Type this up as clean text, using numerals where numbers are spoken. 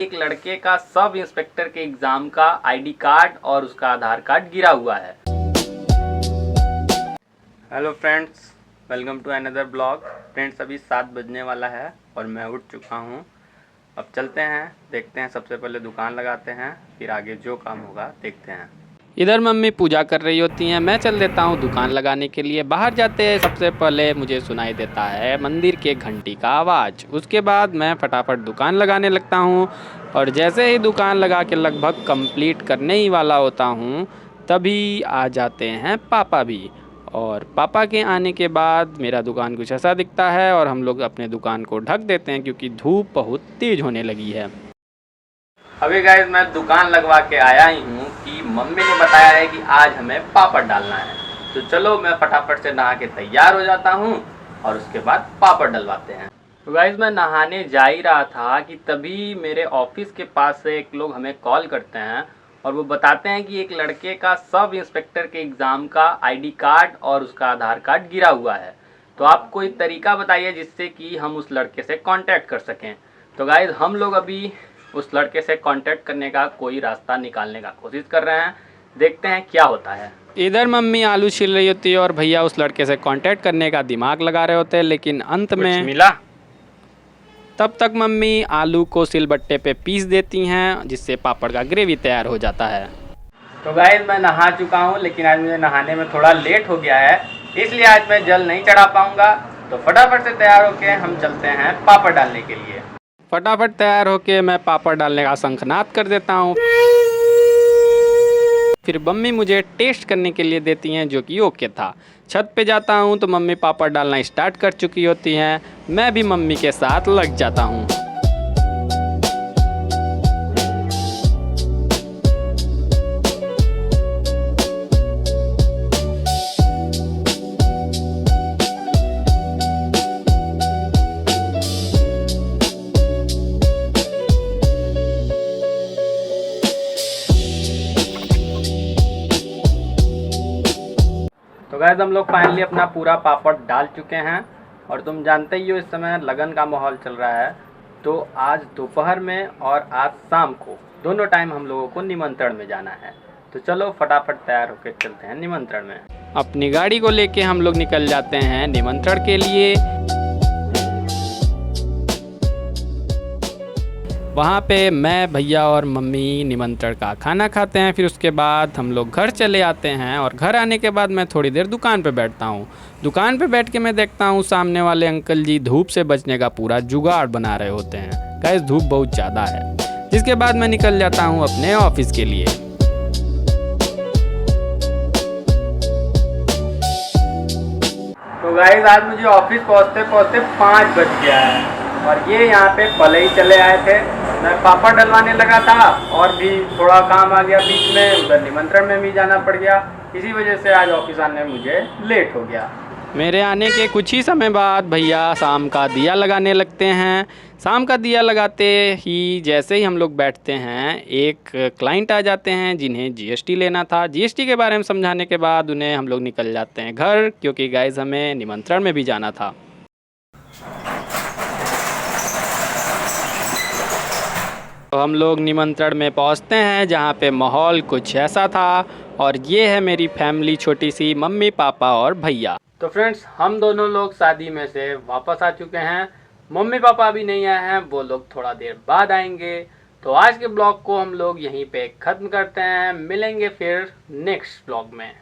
एक लड़के का सब इंस्पेक्टर के एग्जाम का आईडी कार्ड और उसका आधार कार्ड गिरा हुआ है। Hello friends, welcome to another blog. Friends, अभी 7 बजने वाला है और मैं उठ चुका हूँ। अब चलते हैं, देखते हैं। सबसे पहले दुकान लगाते हैं, फिर आगे जो काम होगा देखते हैं। इधर मम्मी पूजा कर रही होती हैं, मैं चल देता हूँ दुकान लगाने के लिए। बाहर जाते हैं सबसे पहले मुझे सुनाई देता है मंदिर के घंटी का आवाज़। उसके बाद मैं फटाफट दुकान लगाने लगता हूँ और जैसे ही दुकान लगा के लगभग कंप्लीट करने ही वाला होता हूँ तभी आ जाते हैं पापा भी। और पापा के आने के बाद मेरा दुकान कुछ ऐसा दिखता है और हम लोग अपने दुकान को ढक देते हैं क्योंकि धूप बहुत तेज़ होने लगी है। अभी गाइस मैं दुकान लगवा के आया ही हूँ कि मम्मी ने बताया है कि आज हमें पापड़ डालना है। तो चलो मैं फटाफट से नहा के तैयार हो जाता हूँ और उसके बाद पापड़ डलवाते हैं। तो गाइस मैं नहाने जा ही रहा था कि तभी मेरे ऑफिस के पास से एक लोग हमें कॉल करते हैं और वो बताते हैं कि एक लड़के का सब इंस्पेक्टर के एग्ज़ाम का आईडी कार्ड और उसका आधार कार्ड गिरा हुआ है। तो आप कोई तरीका बताइए जिससे कि हम उस लड़के से कांटेक्ट कर सकें। तो गाइस हम लोग अभी उस लड़के से कांटेक्ट करने का कोई रास्ता निकालने का कोशिश कर रहे हैं, देखते हैं क्या होता है। इधर मम्मी आलू छील रही होती है और भैया उस लड़के से कांटेक्ट करने का दिमाग लगा रहे होते हैं, लेकिन अंत में मिला। तब तक मम्मी आलू को सिलबट्टे पे पीस देती हैं जिससे पापड़ का ग्रेवी तैयार हो जाता है। तो गाइस मैं नहा चुका हूँ, लेकिन आज मुझे नहाने में थोड़ा लेट हो गया है, इसलिए आज मैं जल नहीं चढ़ा पाऊँगा। तो फटाफट से तैयार होके हम चलते हैं पापड़ डालने के लिए। फटाफट तैयार होके मैं पापड़ डालने का शंखनाद कर देता हूँ। फिर मम्मी मुझे टेस्ट करने के लिए देती हैं जो कि ओके था। छत पे जाता हूँ तो मम्मी पापड़ डालना स्टार्ट कर चुकी होती हैं, मैं भी मम्मी के साथ लग जाता हूँ। तो गाइस हम लोग फाइनली अपना पूरा पापड़ डाल चुके हैं और तुम जानते ही हो इस समय लगन का माहौल चल रहा है। तो आज दोपहर में और आज शाम को दोनों टाइम हम लोगों को निमंत्रण में जाना है। तो चलो फटाफट तैयार होकर चलते हैं निमंत्रण में। अपनी गाड़ी को लेके हम लोग निकल जाते हैं निमंत्रण के लिए। वहाँ पे मैं, भैया और मम्मी निमंत्रण का खाना खाते हैं। फिर उसके बाद हम लोग घर चले आते हैं और घर आने के बाद मैं थोड़ी देर दुकान पे बैठता हूँ। दुकान पे बैठ के मैं देखता हूँ सामने वाले अंकल जी धूप से बचने का पूरा जुगाड़ बना रहे होते हैं। गाइस धूप बहुत ज़्यादा है। जिसके बाद मैं निकल जाता हूँ अपने ऑफिस के लिए। तो गाइस आज मुझे ऑफिस पहुँचते पहुँचते 5 बज गया है और ये यहाँ पे पहले ही चले आए थे। मैं पापड़ डलवाने लगा था और भी थोड़ा काम आ गया बीच में, उधर निमंत्रण में भी जाना पड़ गया। इसी वजह से आज ऑफिस आने में मुझे लेट हो गया। मेरे आने के कुछ ही समय बाद भैया शाम का दिया लगाने लगते हैं। शाम का दिया लगाते ही जैसे ही हम लोग बैठते हैं एक क्लाइंट आ जाते हैं जिन्हें जीएसटी लेना था। जीएसटी के बारे में समझाने के बाद उन्हें हम लोग निकल जाते हैं घर, क्योंकि गाइस हमें निमंत्रण में भी जाना था। तो हम लोग निमंत्रण में पहुंचते हैं जहां पे माहौल कुछ ऐसा था और ये है मेरी फैमिली, छोटी सी, मम्मी पापा और भैया। तो फ्रेंड्स हम दोनों लोग शादी में से वापस आ चुके हैं। मम्मी पापा अभी नहीं आए हैं, वो लोग थोड़ा देर बाद आएंगे। तो आज के ब्लॉग को हम लोग यहीं पे ख़त्म करते हैं, मिलेंगे फिर नेक्स्ट ब्लॉग में।